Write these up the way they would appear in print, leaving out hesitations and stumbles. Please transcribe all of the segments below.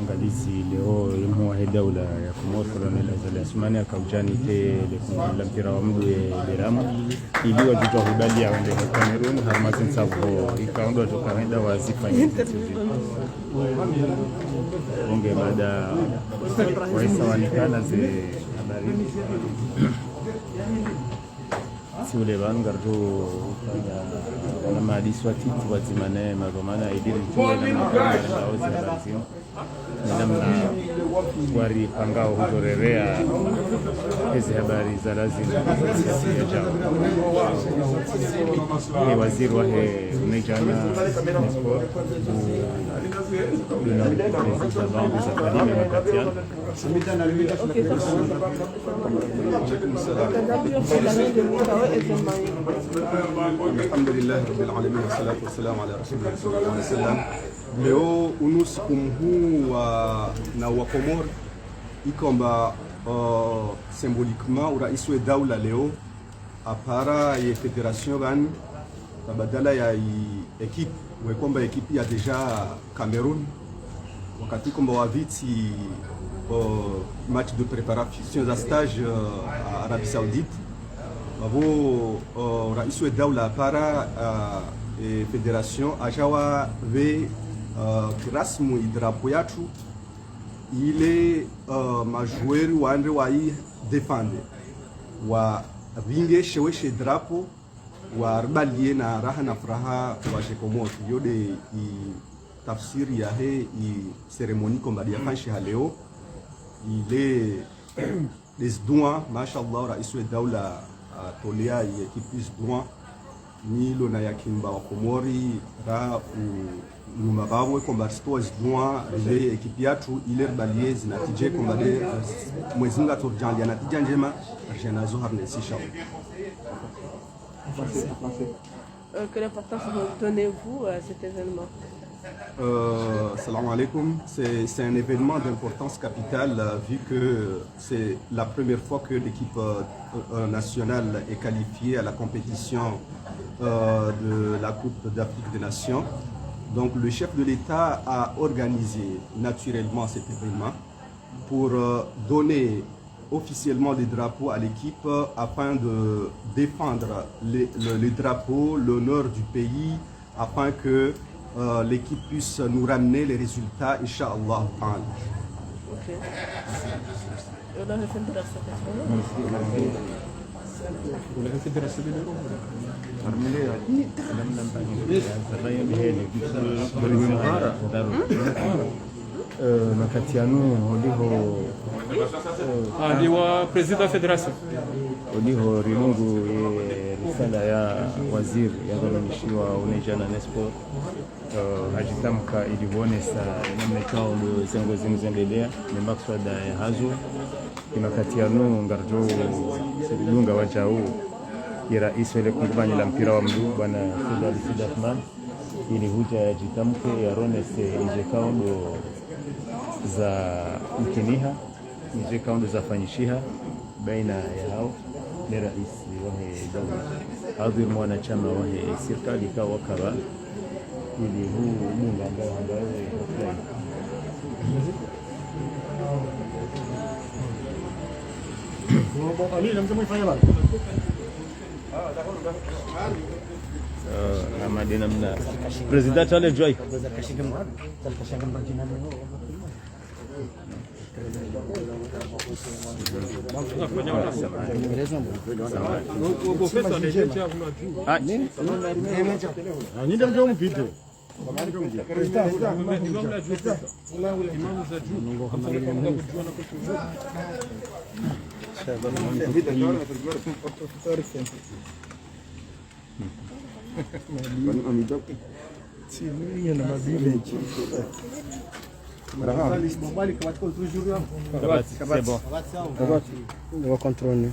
Angalizi leo yumo dawla ya Komoro Colonel Azali Asmani akaujani te la mpira wa mdu Beramu ili wajitoa hubali ya wende Cameroon harmazin sabo ikaondo tukaenda wazifanya onge baada waisa wanikana ze habari si ule bangardo na maadisi wa titu wazimane magomana idiri mtuwe na mkaozi habari namna wari pangao huzorerea hizi habari za lazima ya jambo ni waziri wa Nijana Sport duna za bangu za kalime wakatiana alhamdulillah rabbil alamin wassalatu wassalamu ala rasulillah sallallahu alaihi wasallam. Leo unusiku huu na wa Komoro ikomba symboliquement urais wa dawla leo apara ya federation bani badala ya equipe wekomba equipe ya deja Cameroon wakati komba waviti match de préparation za stage à Arabie Saoudite babo rais wa dawla apara federation ajawa ve rasmu idrapo yatu ile majueri waande wai defende wa vinge sheweshe drapo wa arbalie na raha na furaha wa Komoro yode i tafsiri ya he i seremoni kombadi ya fanshi haleo ile les doigts mashallah rais wa dawla tolea ya kipis doigts Nilo na yakimba wa Komori ra numababwe komba stores doa ile ekipi yatu ile balie zinatije komba de mwezinga turjan ya natija njema arjana zohar nesisha. Quelle importance donnez-vous à cet événement? Salam alaikum, c'est un événement d'importance capitale vu que c'est la première fois que l'équipe nationale est qualifiée à la compétition de la Coupe d'Afrique des Nations. Donc le chef de l'État a organisé naturellement cet événement pour donner officiellement les drapeaux à l'équipe afin de défendre les drapeaux, l'honneur du pays, afin que l'équipe puisse nous ramener les résultats, Inch'Allah. Ok. Makatiano oliho ndiwa president federation oliho rilungu risala ya waziri yanganishiwa Nijana Sport hajitamka ilivonesa namna kao zengo zimzendelea nimakswada ya hazo Makatiano ngarjo silunga wachao ira iswele kungubanya la mpira wa mdu bwana Fidel Sidatman ili huja yajitamke yaronese ije kaundo za mkiniha nije kaundo za fanyishiha baina ya hao ni rais wahe dawla hadhir mwanachama wahe serikali kwa wakala ili huu mungu ambaye hangawe Madina mna president ale joy On va contrôler.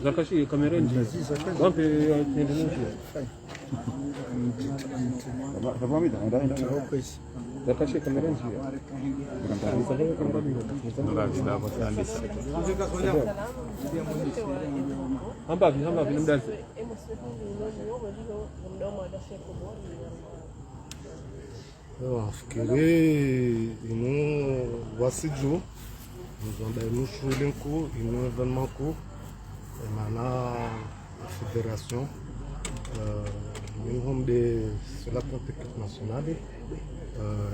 Zakashi Cameroon. Donc Nafikiri ino wasiju ndio ino shughuli kuu, ino evenement kuu maana fédération minhum de sur la compétition nationale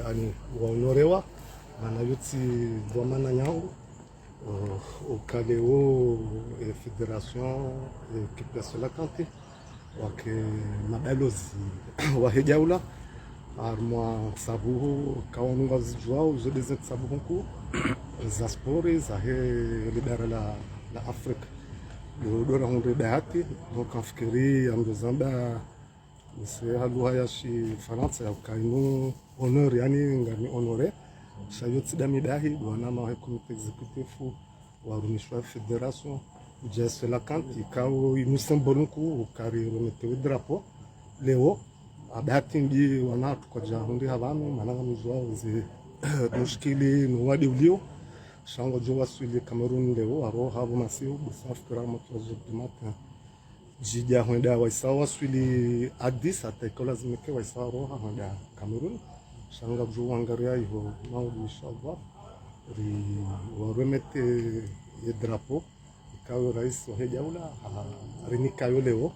ani waonorewa maana yote dhamana yangu ukaleo fédération équipe sur la kanti wake mabalozi wa hejaula armwa sabuhu kaunga zijwao zode zetu sabuhu ku za spori za he lidara la Afrika dora hunde dahati donc nafikiri amdozamba mse lugha ya shi Faransa ya kainu honor yani ngani honore shayoti damidahi bwana ma comité exécutif warumishwa fédération jesse la kanti kao inu symbole ku kari remeteu drapeau leo abati ndi wanatu kwa jahundi habanu mananga mzwao zi mushkili nuwadi ulio shango jo wasuli Cameroon leo aro habo masiu busaf krama tozo dimata jija honda waisawa wasuli Addis ataikola zimeke waisawa roha honda Cameroon shanga jo wangaria hiyo maudu inshallah ri waremete ye drapeau ikawa rais wa hejaula rinikayo leo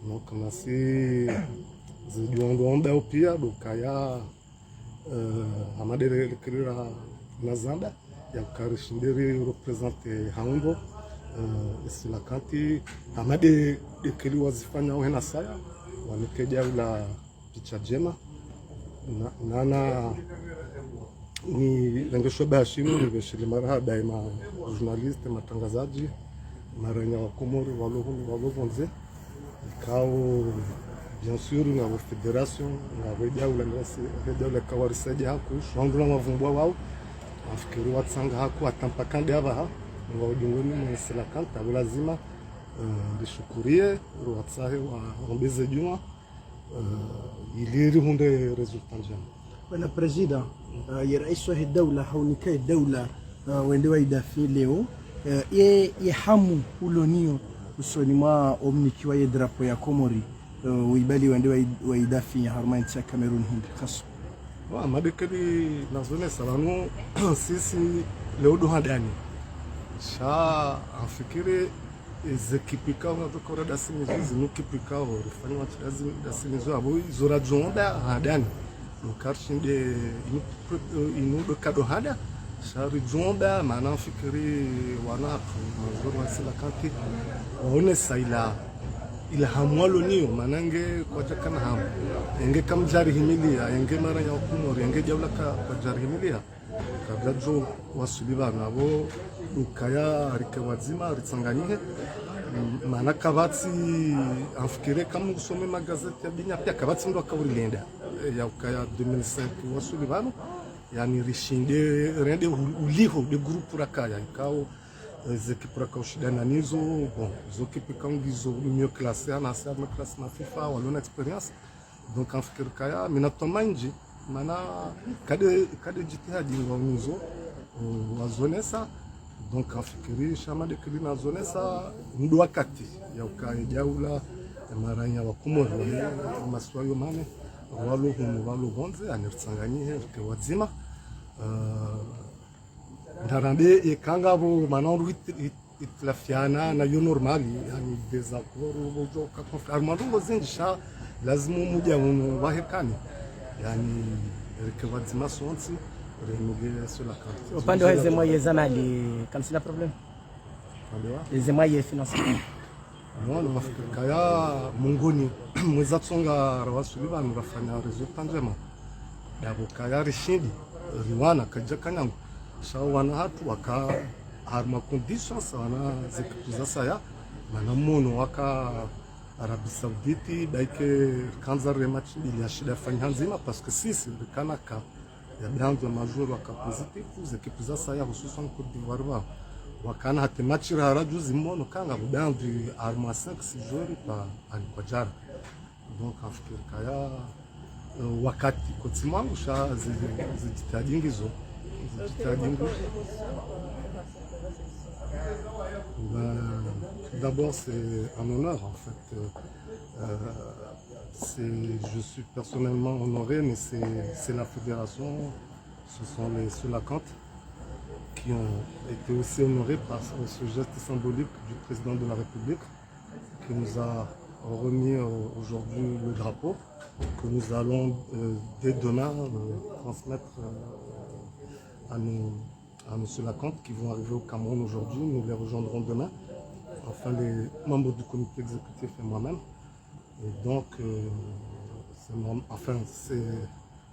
no kama si zidiondonda pia dokaya amadere kirira nazanda ya karishindiri represente haungo isila kanti amade dekeli wazifanya wena saya wanikeja ula picha jema nana ni lengesho bashinu ni beshili mara daima journaliste matangazaji maranya wa Komori walovonze kao bien sûr na fédération na hejaula ngasi hejaula kawarisaje haku shondula mavumbwa wao nafikiri watsanga haku atampakande hapa ngaudingoni msela kanta lazima rishukurie ruwatsahe wa rombeze juma iliri hunde resultat njema. Bwana President, ya rais wa dawla haunikai dawla wendewa idafi leo ye hamu ulonio usoni mwa omnikiwa ye drapo ya Komori uibali wendewa idafi harmainti ya Cameroon hindi kaso madekeli nazone salano sisi leo do hadani sha afikiri ezekipika unatokora dasini zinukipika rifanywa dasini zo abo zora jonda hadani mukarshinde inu do kado hada shari jonda maana fikiri wanatu mazoro wasila kanti waone saila ila hamwalo niyo manange kwa jakana hamu enge kamjari himilia enge mara ya Komori enge jawla kwa jari himilia kabla jo wasuliba nabo ukaya rikewazima ritsanganihe maana kabatsi afikire kama usome magazeti ya binya pia kabatsi ndo akawilenda ya ukaya 2005 wasuliba yani rishinde rende uliho de groupe rakaya ikao équipes pour kaushidana nizo bon zokipe kangizo mieux classé na sama classe na FIFA walona experience donc afikiri kaya minatomanji mana kade jitihadi ngonizo wazonesa donc afikiri shama de kilina zonesa ndo wakati ya ukajaula maranya wa Komori maswayo mane walo bonze anirtsanganyije kwazima ndarande ikangabo manoro itlafiana na yo normali yani desaccord bojo ka armando zinjisha lazima muja wahekani yani rekewazima sonsi renouveler sur la carte upande wa zemwa zamali kama sina problem zemwa financier mwana mafikika ya mungoni mweza tsonga rawasuliba nurafanya resultat njema dabo kaya rishindi riwana kajakanyangu shawana hatu waka harma conditions wana zikituza saya mana mono waka Arabie Saoudite daike kanza rematch ili ashida fanya nzima parce que sisi kanaka ya bianzo major waka positif zikituza saya hususan Côte d'Ivoire wakana hati match rara juzi mono kanga bianzo harma 5 joueurs pa alipajara Donc nafikiri kaya wakati kotimangu sha zijitahidi ngizo tout d'abord c'est un honneur en fait. Je suis personnellement honoré, mais c'est la fédération, ce sont les Solakantes qui ont été aussi honorés par ce geste symbolique du président de la République qui nous a remis aujourd'hui le drapeau que nous allons dès demain transmettre à nos Solakantes qui vont arriver au Cameroun aujourd'hui. Nous les rejoindrons demain, enfin les membres du comité exécutif et moi-même. Et donc,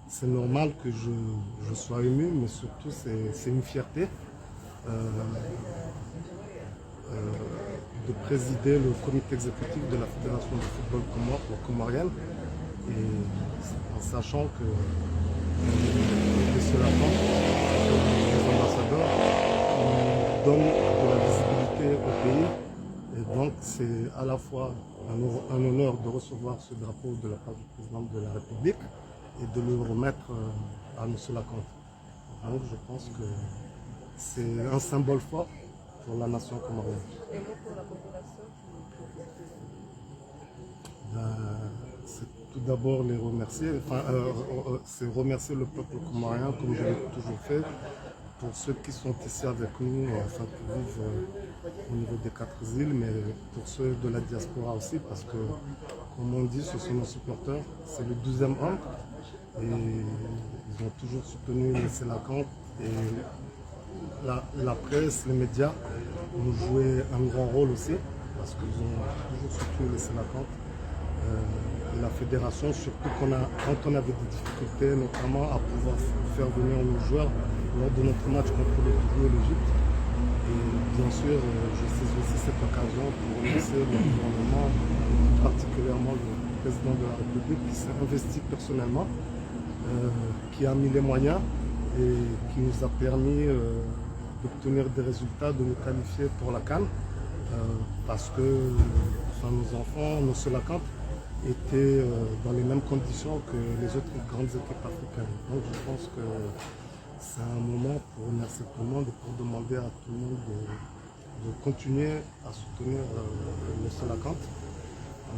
c'est normal que je sois ému, mais surtout c'est une fierté de présider le comité exécutif de la Fédération de football comorienne, et en sachant que les Solakantes, les ambassadeurs, donnent de la visibilité au pays. Et donc c'est à la fois un honneur de recevoir ce drapeau de la part du président de la République et de le remettre à nos Solakantes. Donc je pense que c'est un symbole fort pour la nation comorienne. Et moi pour la population? C'est tout d'abord les remercier, c'est remercier le peuple comorien comme je l'ai toujours fait, pour ceux qui sont ici avec nous, enfin qui vivent au niveau des 4 îles, mais pour ceux de la diaspora aussi, parce que, comme on dit, ce sont nos supporters, c'est le 12e homme, et ils ont toujours soutenu les Solakantes, et la presse, les médias nous jouaient un grand rôle aussi, parce qu'ils ont toujours soutenu les Solakantes. Et la fédération, surtout quand on avait des difficultés, notamment à pouvoir faire venir nos joueurs lors de notre match contre le Togo et l'Égypte. Et bien sûr, je saisis aussi cette occasion pour remercier le gouvernement, particulièrement le président de la République qui s'est investi personnellement, qui a mis les moyens et qui nous a permis d'obtenir des résultats, de nous qualifier pour la CAN, parce que nos enfants, nos Solakantes, étaient dans les mêmes conditions que les autres grandes équipes africaines. Donc je pense que c'est un moment pour remercier tout le monde et pour demander à tout le monde de continuer à soutenir les Solakantes.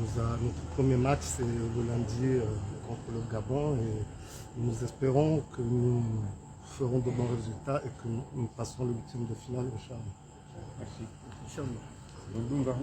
Notre premier match, c'est le lundi contre le Gabon, et nous espérons que nous ferons de bons résultats et que nous passerons le 8e de finale, Inch'Allah. Merci. Inch'Allah. Alhamdulillah.